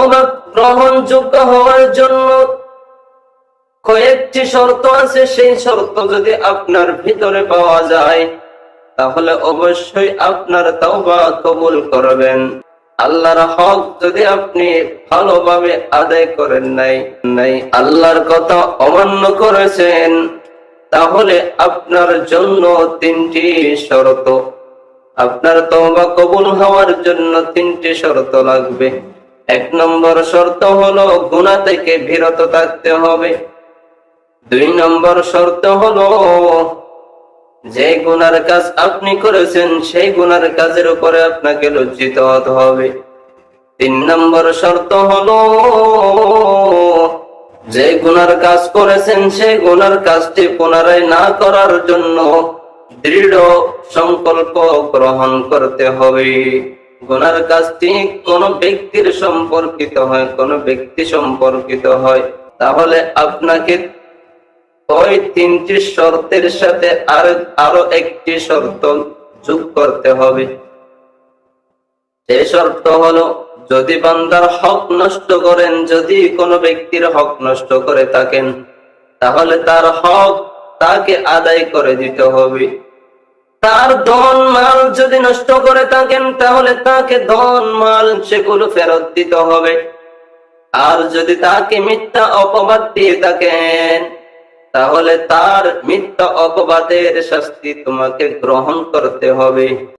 তওবা গ্রহণযোগ্য হওয়ার জন্য কয়েকটি শর্ত আছে। সেই শর্ত যদি আপনার ভিতরে পাওয়া যায় তাহলে অবশ্যই আপনার তওবা কবুল করবেন। আল্লাহর হক যদি আপনি ভালোভাবে আদায় করেন নাই, আল্লাহর কথা অমান্য করেছেন, তাহলে আপনার জন্য তিনটি শর্ত, আপনার তওবা কবুল হওয়ার জন্য তিনটি শর্ত লাগবে। 1 নম্বর শর্ত হলো গুনাহ থেকে বিরত থাকতে হবে। 2 নম্বর শর্ত হলো যে গুনার কাজ আপনি করেছেন সেই গুনার কাজের উপরে আপনাকে লজ্জিত হতে হবে। 3 নম্বর শর্ত হলো যে গুনার কাজ করেছেন সেই গুনার কাজটি পুনরায় না করার জন্য দৃঢ় সংকল্প গ্রহণ করতে হবে। গুনার কাজটি কোন ব্যক্তির সম্পর্কিত হয় তাহলে আপনাকে ওই 3টি শর্তের সাথে আরো একটি শর্ত যোগ করতে হবে। সেই শর্ত হলো যদি বান্দার হক নষ্ট করেন, যদি কোনো ব্যক্তির হক নষ্ট করে থাকেন তাহলে তার হক তাকে আদায় করে দিতে হবে। তার ধন মাল যদি নষ্ট করে থাকেন তাহলে তাকে ধন মাল সেগুলো ফেরত দিতে হবে। আর যদি তাকে মিথ্যা অপবাদ দিয়ে থাকেন তাহলে তার মিথ্যা অপবাদের শাস্তি তোমাকে গ্রহণ করতে হবে।